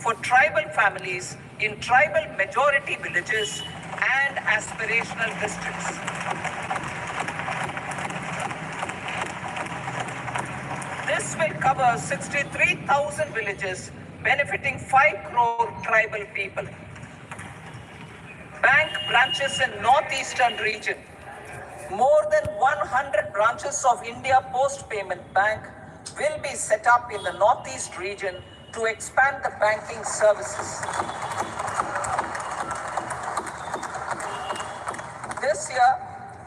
for tribal families in tribal majority villages and aspirational districts. This will cover 63,000 villages, benefiting 5 crore tribal people. Bank branches in northeastern region. More than 100 branches of India Post Payment Bank will be set up in the northeast region to expand the banking services. This year,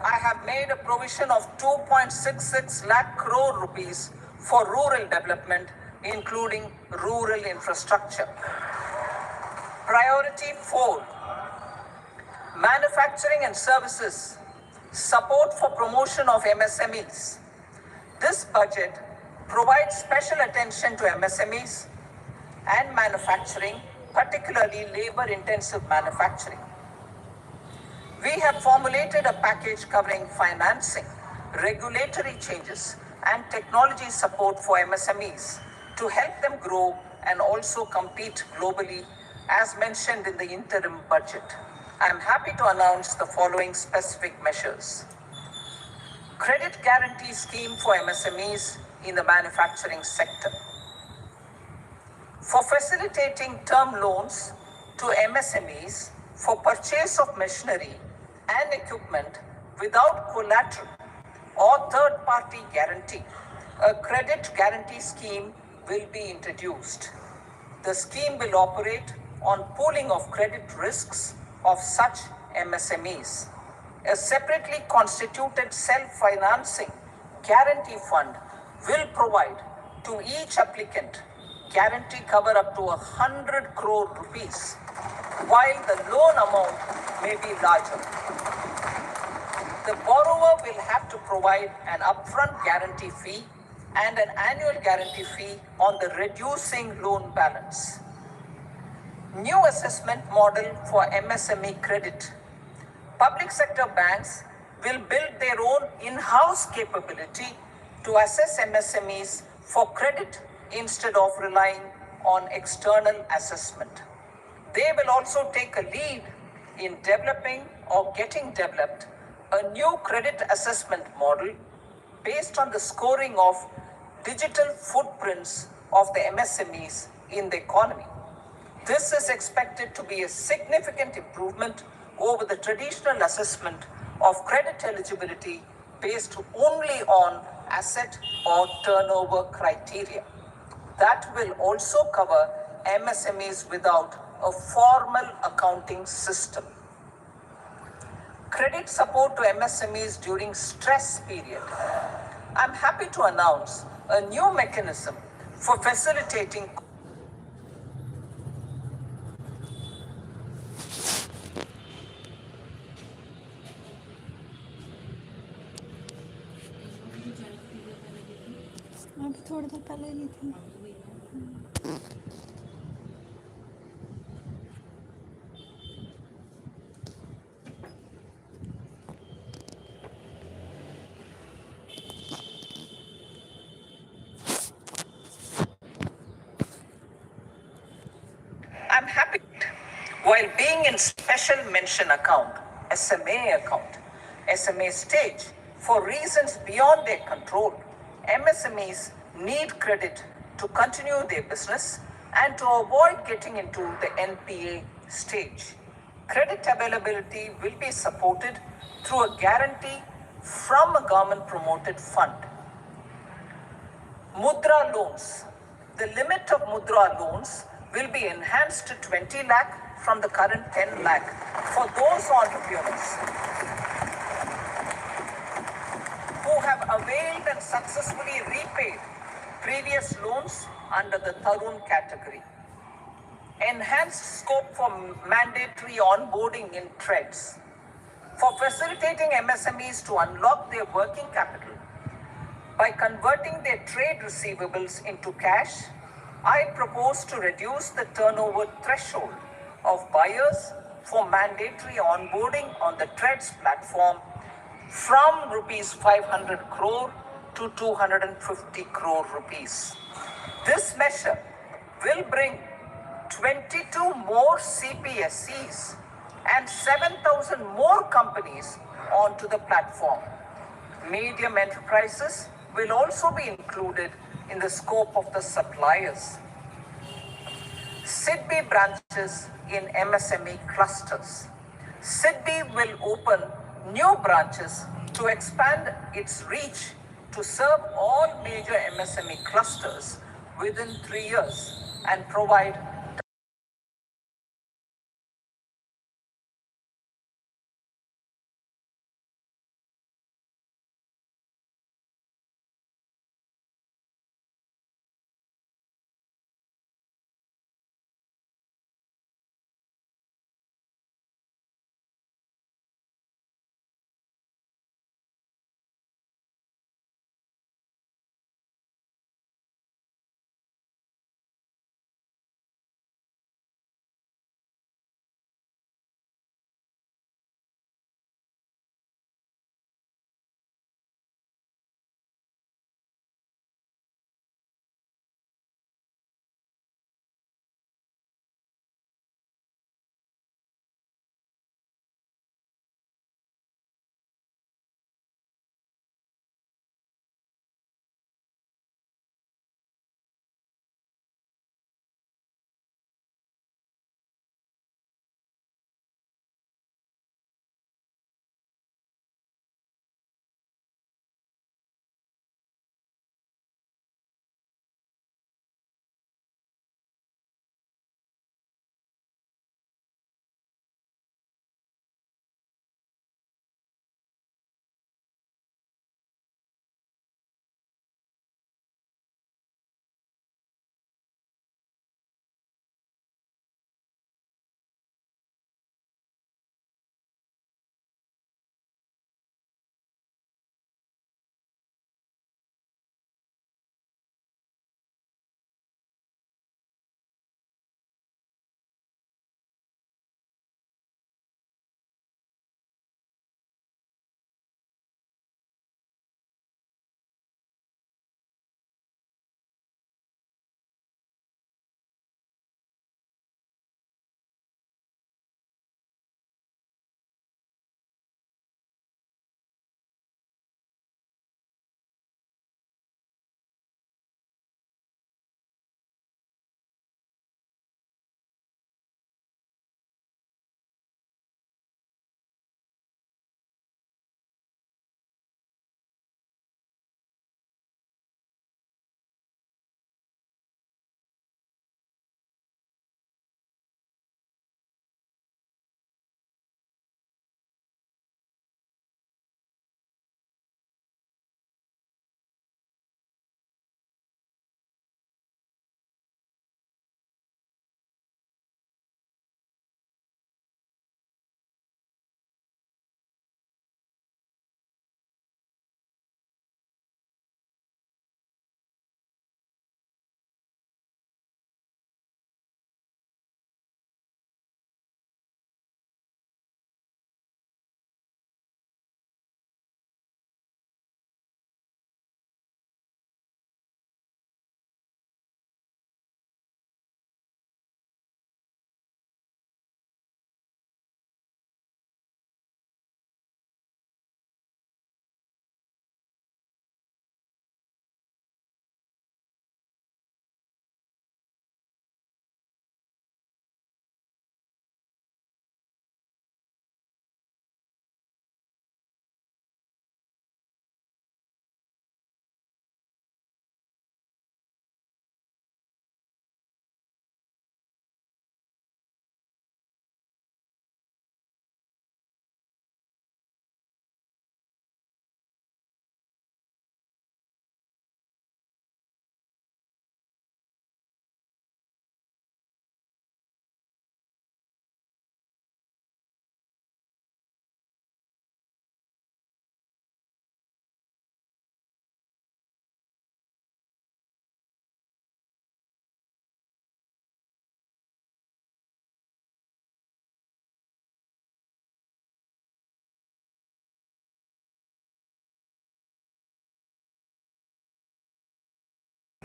I have made a provision of 2.66 lakh crore rupees for rural development, including rural infrastructure. Priority 4, manufacturing and services, support for promotion of MSMEs. This budget provides special attention to MSMEs and manufacturing, particularly labor-intensive manufacturing. We have formulated a package covering financing, regulatory changes, and technology support for MSMEs to help them grow and also compete globally, as mentioned in the interim budget. I am happy to announce the following specific measures. Credit guarantee scheme for MSMEs in the manufacturing sector. For facilitating term loans to MSMEs for purchase of machinery and equipment without collateral or third-party guarantee, a credit guarantee scheme will be introduced. The scheme will operate on pooling of credit risks of such MSMEs. A separately constituted self-financing guarantee fund will provide to each applicant guarantee cover up to 100 crore rupees, while the loan amount may be larger. The borrower will have to provide an upfront guarantee fee and an annual guarantee fee on the reducing loan balance. New assessment model for MSME credit. Public sector banks will build their own in-house capability to assess MSMEs for credit instead of relying on external assessment. They will also take a lead in developing or getting developed a new credit assessment model based on the scoring of digital footprints of the MSMEs in the economy. This is expected to be a significant improvement over the traditional assessment of credit eligibility based only on asset or turnover criteria. That will also cover MSMEs without a formal accounting system. Credit support to MSMEs during stress period. I'm happy to announce a new mechanism for facilitating थोड़ी देर पहले ली थी। I'm happy while being in special mention account, SMA stage, for reasons beyond their control, MSMEs need credit to continue their business and to avoid getting into the NPA stage. Credit availability will be supported through a guarantee from a government promoted fund. Mudra loans. The limit of Mudra loans will be enhanced to 20 lakh from the current 10 lakh for those entrepreneurs who have availed and successfully repaid previous loans under the Tarun category. Enhanced scope for mandatory onboarding in trades. For facilitating MSMEs to unlock their working capital by converting their trade receivables into cash, I propose to reduce the turnover threshold of buyers for mandatory onboarding on the Trades platform from rupees 500 crore to 250 crore rupees. This measure will bring 12 22 more CPSCs, and 7,000 more companies onto the platform. Medium enterprises will also be included in the scope of the suppliers. SIDBI branches in MSME clusters. SIDBI will open new branches to expand its reach to serve all major MSME clusters within 3 years and provide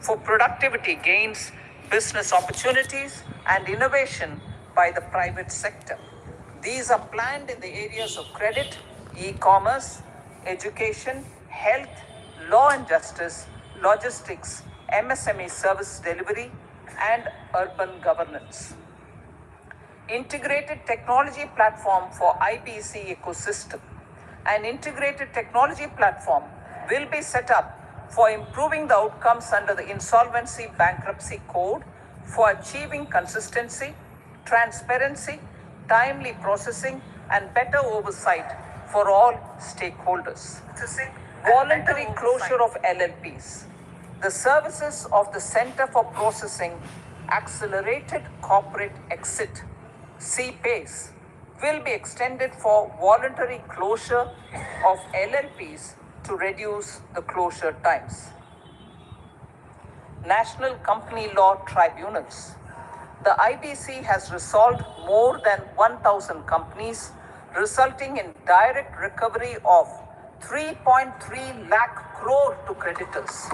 for productivity gains business opportunities, and innovation by the private sector. These are planned in the areas of credit, e-commerce, education, health, law and justice, logistics, MSME service delivery, and urban governance. Integrated technology platform for IBC ecosystem. An integrated technology platform will be set up for improving the outcomes under the Insolvency Bankruptcy Code for achieving consistency, transparency, timely processing, and better oversight for all stakeholders. Voluntary closure of LLPs. The services of the Center for Processing Accelerated Corporate Exit, CPACE, will be extended for voluntary closure of LLPs to reduce the closure times. National Company Law Tribunals. The IBC has resolved more than 1,000 companies, resulting in direct recovery of 3.3 lakh crore to creditors.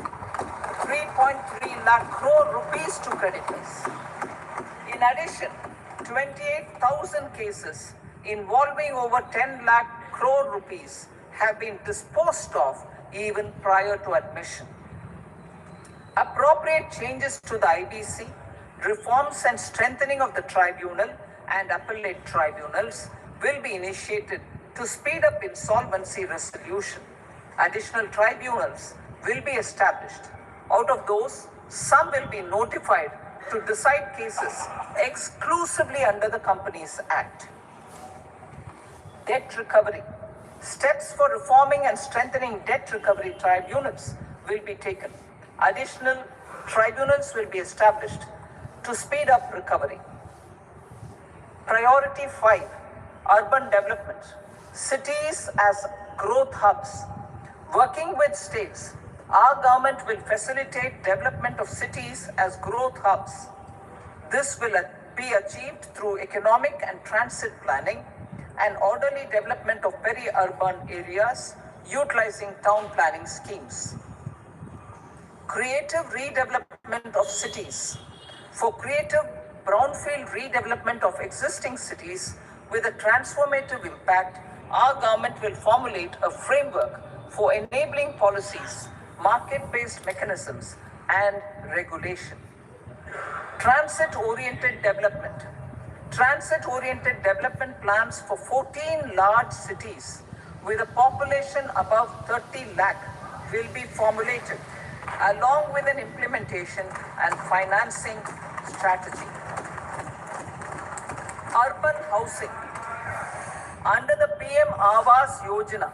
3.3 lakh crore rupees to creditors. In addition, 28,000 cases involving over 10 lakh crore rupees have been disposed of even prior to admission. Appropriate changes to the IBC, reforms and strengthening of the tribunal and appellate tribunals will be initiated to speed up insolvency resolution. Additional tribunals will be established. Out of those, some will be notified to decide cases exclusively under the Companies Act. Debt recovery. Steps for reforming and strengthening debt recovery tribunals will be taken. Additional tribunals will be established to speed up recovery. Priority 5, urban development. Cities as growth hubs. Working with states, our government will facilitate development of cities as growth hubs. This will be achieved through economic and transit planning and orderly development of peri-urban areas utilizing town planning schemes. Creative redevelopment of cities. For creative brownfield redevelopment of existing cities with a transformative impact, our government will formulate a framework for enabling policies, market-based mechanisms, and regulation. Transit-oriented development. Transit-oriented development plans for 14 large cities with a population above 30 lakh will be formulated, along with an implementation and financing strategy. Urban housing. Under the PM Awas Yojana,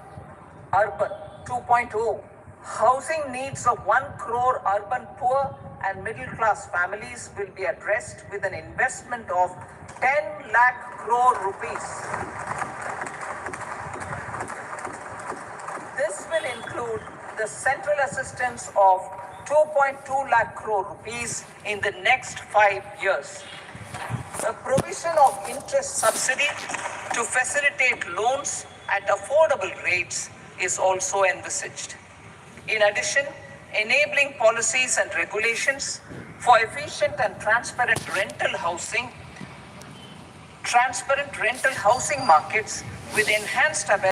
Urban 2.0, housing needs of 1 crore urban poor and middle class families will be addressed with an investment of 10 lakh crore rupees. This will include the central assistance of 2.2 lakh crore rupees in the next 5 years. The provision of interest subsidy to facilitate loans at affordable rates is also envisaged. In addition, enabling policies and regulations for efficient and transparent rental housing markets with enhanced